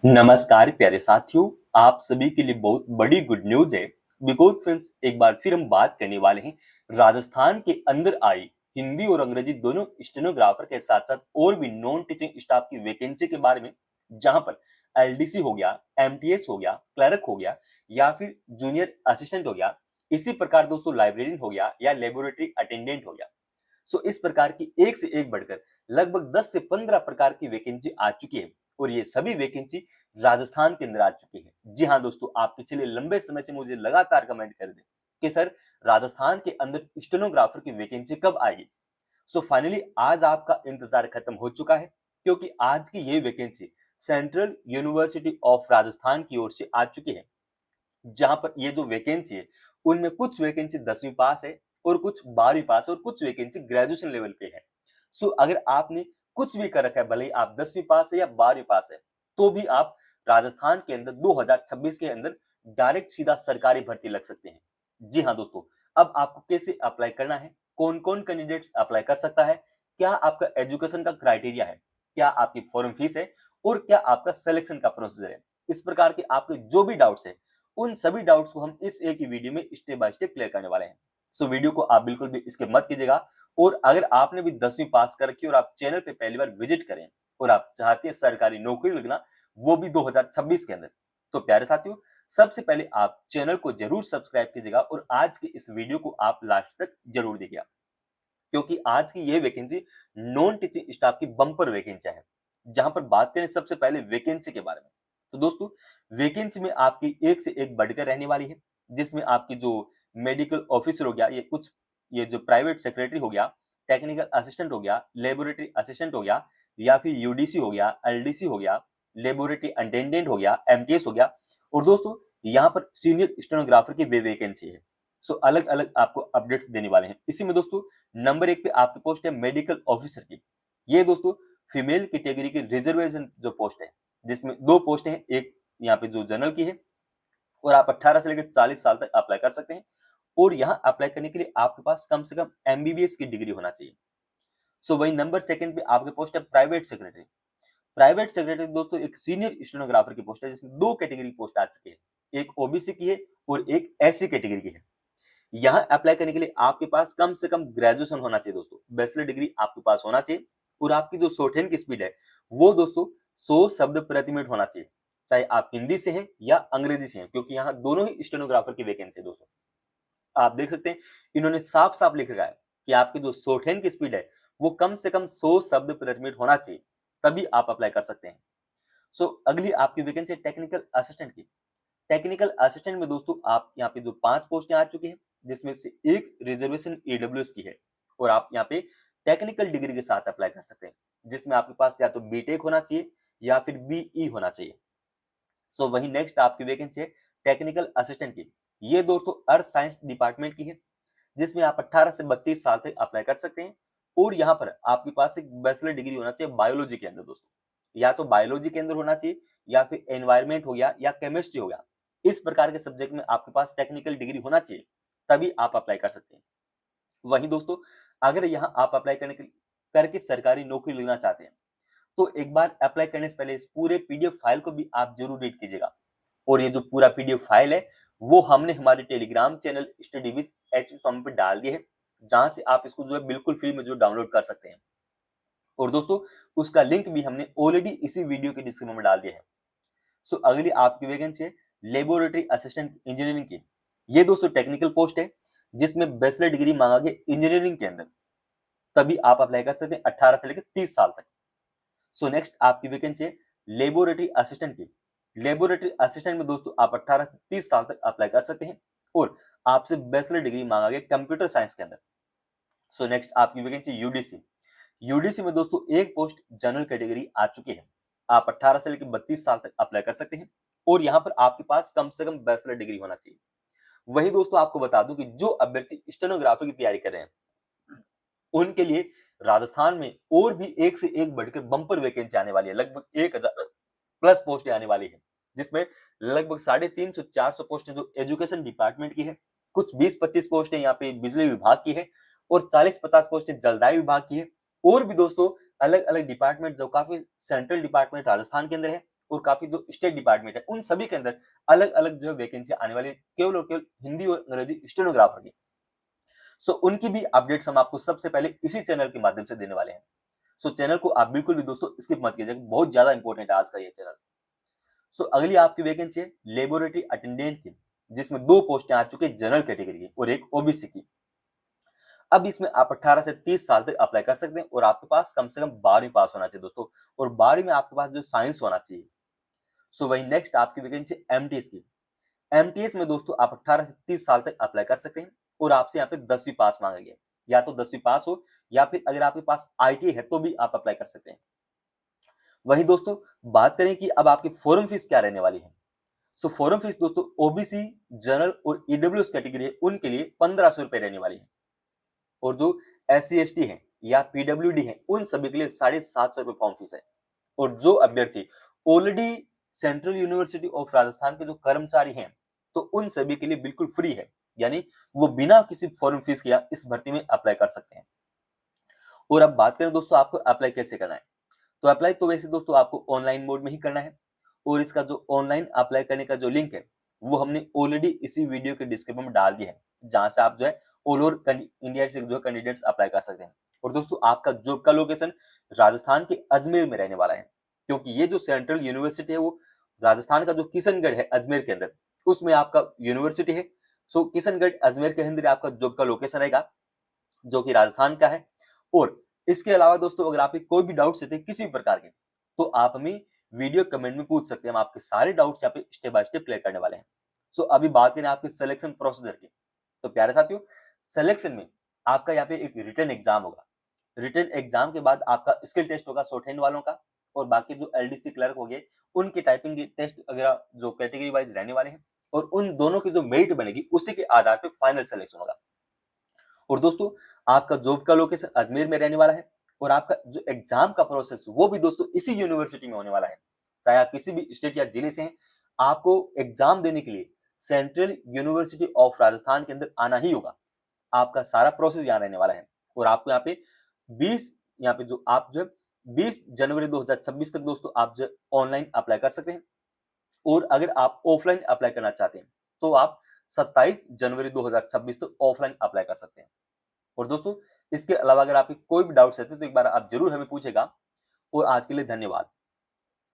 नमस्कार प्यारे साथियों, आप सभी के लिए बहुत बड़ी गुड न्यूज है। बिकॉज फ्रेंड्स, एक बार फिर हम बात करने वाले हैं राजस्थान के अंदर आई हिंदी और अंग्रेजी दोनों स्टेनोग्राफर के साथ साथ और भी नॉन टीचिंग स्टाफ की वैकेंसी के बारे में, जहां पर एलडीसी हो गया, एमटीएस हो गया, क्लर्क हो गया या फिर जूनियर असिस्टेंट हो गया। इसी प्रकार दोस्तों लाइब्रेरियन हो गया या लेबोरेटरी अटेंडेंट हो गया। सो इस प्रकार की एक से एक बढ़कर लगभग 10 से 15 प्रकार की वैकेंसी आ चुकी है और ये सभी वैकेंसी राजस्थान के अंदर आ चुकी है। जी हाँ दोस्तों, आप पिछले लंबे समय से मुझे लगातार कमेंट कर रहे कि सर राजस्थान के अंदर स्टेनोग्राफर की वैकेंसी कब आएगी। सो फाइनली आज आपका इंतजार खत्म हो चुका है, क्योंकि आज की ये vacancy central university of Rajasthan की ओर से आ चुकी है। जहां पर ये जो वैकेंसी है उनमें कुछ वैकेंसी 10वीं पास है और कुछ 12वीं पास है और कुछ वैकेंसी ग्रेजुएशन लेवल पे है। सो अगर आपने कुछ भी कर रखा है, भले ही आप 10वीं पास है या 12वीं पास है, तो भी आप राजस्थान के अंदर 2026 के अंदर डायरेक्ट सीधा सरकारी भर्ती लग सकते हैं। जी हाँ दोस्तों, अब आपको कैसे अप्लाई करना है, कौन कौन कैंडिडेट्स अप्लाई कर सकता है, क्या आपका एजुकेशन का क्राइटेरिया है, क्या आपकी फॉर्म फीस है और क्या आपका सिलेक्शन का प्रोसीजर है। इस प्रकार के आपके जो भी डाउट्स है उन सभी डाउट्स को हम इस एक ही वीडियो में स्टेप बाय स्टेप क्लियर करने वाले हैं। सो वीडियो को आप बिल्कुल भी स्किप मत कीजिएगा। और अगर आपने भी 10वीं पास कर रखी है और आप चैनल पे पहली बार विजिट करें और आप चाहते हैं सरकारी नौकरी लगना, वो भी 2026 के अंदर, तो प्यारे साथियों, सबसे पहले आप चैनल को जरूर सब्सक्राइब कीजिएगा और आज की इस वीडियो को आप लास्ट तक जरूर देखिएगा, क्योंकि आज की ये वैकेंसी नॉन टीचिंग स्टाफ की बम्पर वैकेंसी है। जहां पर बात करें सबसे पहले वैकेंसी के बारे में, तो दोस्तों वैकेंसी में आपकी एक से एक बढ़कर रहने वाली है। जिसमें आपकी जो मेडिकल ऑफिसर हो गया, ये जो प्राइवेट सेक्रेटरी हो गया, टेक्निकल असिस्टेंट हो गया, लेबोरेटरी असिस्टेंट हो गया या फिर यूडीसी हो गया, एलडीसी हो गया, लेबोरेटरी अटेंडेंट हो गया, एमटीएस हो गया। और दोस्तों यहाँ पर सीनियर स्टेनोग्राफर की वैकेंसी है। सो अलग अलग आपको अपडेट्स देने वाले हैं। इसी में दोस्तों नंबर 1 पे आपकी पोस्ट है मेडिकल ऑफिसर की। ये दोस्तों फीमेल कैटेगरी की रिजर्वेशन जो पोस्ट है, जिसमें दो पोस्ट हैं, एक यहाँ पे जो जनरल की है और आप 18 से लेकर 40 साल तक अप्लाई कर सकते हैं। और यहाँ अप्लाई करने के लिए आपके पास कम से कम एमबीबीएस की डिग्री होना चाहिए। सो वही नंबर सेकंड पे आपके पोस्ट है प्राइवेट सेक्रेटरी। प्राइवेट सेक्रेटरी दोस्तों एक सीनियर स्टेनोग्राफर की पोस्ट है, जिसमें दो कैटेगरी पोस्ट आ चुकी है, एक ओबीसी की है और एक एससी कैटेगरी की है। यहाँ अप्लाई करने के लिए आपके पास कम से कम ग्रेजुएशन होना चाहिए दोस्तों, बैचलर डिग्री आपके पास होना चाहिए। और आपकी जो शॉर्टहैंड की स्पीड है वो दोस्तों 100 शब्द प्रति मिनट होना चाहिए, चाहे आप हिंदी से हैं या अंग्रेजी से हैं, क्योंकि यहाँ दोनों ही स्टेनोग्राफर की वैकेंसी है दोस्तों। आप देख सकते हैं इन्होंने साफ साफ लिख रखा है कि आपकी जो शॉर्टहैंड की स्पीड है वो कम से कम 100 शब्द प्रति मिनट होना चाहिए, तभी आप अप्लाई कर सकते हैं। सो अगली आपकी वैकेंसी है टेक्निकल असिस्टेंट की। टेक्निकल असिस्टेंट में दोस्तों आप यहाँ पे जो 5 पोस्टें आ चुकी हैं, जिसमें से एक रिजर्वेशन ईडब्ल्यूएस की है और आप यहाँ पे टेक्निकल डिग्री के साथ अप्लाई कर सकते हैं, जिसमें आपके पास या तो बीटेक होना चाहिए या फिर बीई होना चाहिए। सो वही नेक्स्ट आपकी वैकेंसी है टेक्निकल असिस्टेंट की। ये दोस्तों अर्थ साइंस डिपार्टमेंट की है, जिसमें आप 18 से 32 साल तक अप्लाई कर सकते हैं। और यहाँ पर आपके पास एक बैचलर डिग्री होना चाहिए बायोलॉजी के अंदर दोस्तों, या तो बायोलॉजी के अंदर होना चाहिए या फिर एनवायरमेंट हो गया या केमिस्ट्री हो गया। इस प्रकार के सब्जेक्ट में आपके पास टेक्निकल डिग्री होना चाहिए, तभी आप अप्लाई कर सकते हैं। वहीं दोस्तों अगर यहाँ आप अप्लाई करके सरकारी नौकरी लेना चाहते हैं, तो एक बार अप्लाई करने से पहले इस पूरे पीडीएफ फाइल को भी आप जरूर रीड कीजिएगा। और ये जो पूरा पीडीएफ फाइल है वो हमने हमारे Telegram channel study with H form पे डाल दिए है, जहां से आप इसको जो है बिल्कुल फ्री में जो डाउनलोड कर सकते हैं। और दोस्तों उसका लिंक भी हमने ऑलरेडी इसी वीडियो के डिस्क्रिप्शन में डाल दिया है। सो अगली आपकी वैकेंसी है लेबोरेटरी असिस्टेंट इंजीनियरिंग की। ये दोस्तों टेक्निकल पोस्ट है, जिसमें बैचलर डिग्री मांगा गया इंजीनियरिंग के अंदर, तभी आप अप्लाई कर सकते हैं 18 से लेकर 30 साल तक। सो नेक्स्ट आपकी वैकेंसी है लेबोरेटरी असिस्टेंट की। लेबोरेटरी असिस्टेंट में दोस्तों आप 18 से 30 साल तक अप्लाई कर सकते हैं और आपसे बैचलर डिग्री मांगा गया कंप्यूटर साइंस के अंदर। सो नेक्स्ट आपकी वैकेंसी यूडीसी। यूडीसी में दोस्तों एक पोस्ट जनरल कैटेगरी आ चुकी है, आप 18 से लेकर 32 साल तक अप्लाई कर सकते हैं और यहाँ पर आपके पास कम से कम बैचलर डिग्री होना चाहिए। वही दोस्तों आपको बता दूं कि जो अभ्यर्थी स्टेनोग्राफी की तैयारी कर रहे हैं उनके लिए राजस्थान में और भी एक से एक बढ़कर बम्पर वैकेंसी आने वाली है। लगभग 1000 प्लस पोस्टें आने वाली है, जिसमें लगभग 350 400 पोस्टें जो एजुकेशन डिपार्टमेंट की है, कुछ 20-25 पोस्टें यहाँ पे बिजली विभाग की है और 40-50 पोस्टें जलदाय विभाग की है। और भी दोस्तों अलग अलग डिपार्टमेंट जो काफी सेंट्रल डिपार्टमेंट राजस्थान के अंदर है, और काफी जो स्टेट डिपार्टमेंट है उन सभी के अंदर अलग अलग जो है वैकेंसी आने वाली है, केवल और केवल हिंदी और अंग्रेजी स्टेनोग्राफर की। सो उनकी भी अपडेट्स हम आपको सबसे पहले इसी चैनल के माध्यम से देने वाले हैं। सो चैनल को आप बिल्कुल भी दोस्तों स्किप मत कीजिएगा, बहुत ज्यादा इंपॉर्टेंट है आज का ये चैनल। सो अगली आपकी वैकेंसी है लेबोरेटरी अटेंडेंट की, जिसमें 2 पोस्टें आ चुकी है जनरल कैटेगरी की और एक ओबीसी की। अब इसमें आप 18 से 30 साल तक अप्लाई कर सकते हैं और आपके पास कम से कम 12वीं पास होना चाहिए दोस्तों, और 12वीं में आपके पास जो साइंस होना चाहिए। सो वही नेक्स्ट आपकी वैकेंसी एमटीएस की। एमटीएस में दोस्तों आप 18 से 30 साल तक अप्लाई कर सकते हैं और आपसे यहाँ पे 10वीं पास मांगा गया है। या तो 10वीं पास हो या फिर अगर आपके पास आईटीआई है तो भी आप अप्लाई कर सकते हैं। वही दोस्तों बात करें कि अब आपकी फॉर्म फीस क्या रहने वाली है। सो फॉर्म फीस दोस्तों ओबीसी, जनरल और ईडब्ल्यूएस कैटेगरी है उनके लिए 1500 रुपए रहने वाली है, और जो SC ST है या पीडब्ल्यूडी है उन सभी के लिए 750 रुपए फॉर्म फीस है। और जो अभ्यर्थी already central university of Rajasthan के जो कर्मचारी हैं तो उन सभी के लिए बिल्कुल फ्री है, यानी वो बिना किसी फॉर्म फीस के इस भर्ती में अप्लाई कर सकते हैं। और अब बात करें दोस्तों आपको अप्लाई कैसे करना है, तो अप्लाई तो वैसे दोस्तों आपको ऑनलाइन मोड में ही करना है, और इसका जो ऑनलाइन अप्लाई करने का जो लिंक है वो हमने ऑलरेडी इसी वीडियो के डिस्क्रिप्शन में डाल दिया है, जहां से आप जो है ऑल ओवर इंडिया से जो कैंडिडेट्स अप्लाई कर सकते हैं। और दोस्तों आपका जॉब का लोकेशन राजस्थान के अजमेर में रहने वाला है, क्योंकि ये जो सेंट्रल यूनिवर्सिटी है वो राजस्थान का जो किशनगढ़ है अजमेर के अंदर उसमें आपका यूनिवर्सिटी है। सो किशनगढ़ अजमेर के अंदर आपका जॉब का लोकेशन रहेगा जो कि राजस्थान का है। और इसके अलावा दोस्तों अगर आपके कोई भी डाउट्स रहते हैं किसी भी प्रकार के तो आप हमें वीडियो कमेंट में पूछ सकते हैं, हम आपके सारे डाउट्स यहाँ पे स्टेप बाय स्टेप क्लियर करने वाले हैं। सो अभी बात करें आपके सिलेक्शन प्रोसीजर की, तो प्यारे साथियों सिलेक्शन में आपका यहाँ पे एक रिटन एग्जाम होगा। रिटन एग्जाम के बाद आपका स्किल टेस्ट होगा शॉर्ट हैंड वालों का, और बाकी जो एलडीसी क्लर्क हो गए उनके टाइपिंग के टेस्ट वगैरह जो कैटेगरी वाइज रहने वाले हैं, और उन दोनों की जो मेरिट बनेगी उसी के आधार पर फाइनल सिलेक्शन होगा। और दोस्तों आपका जॉब का लोकेशन अजमेर में रहने वाला है, और आपका जो एग्जाम का प्रोसेस वो भी दोस्तों इसी यूनिवर्सिटी में होने वाला है। चाहे आप किसी भी स्टेट या जिले से हैं, आपको एग्जाम देने के लिए सेंट्रल यूनिवर्सिटी ऑफ राजस्थान के अंदर आना ही होगा। आपका सारा प्रोसेस यहाँ रहने वाला है, और आपको यहाँ पे 20 यहाँ पे जो आप जो 20 जनवरी 2026 तक दोस्तों आप जो ऑनलाइन अप्लाई कर सकते हैं, और अगर आप ऑफलाइन अप्लाई करना चाहते हैं तो आप 27 जनवरी 2026 तक ऑफलाइन अप्लाई कर सकते हैं। और दोस्तों इसके अलावा अगर आपके कोई भी डाउट्स रहते हैं तो एक बार आप जरूर हमें पूछेगा, और आज के लिए धन्यवाद।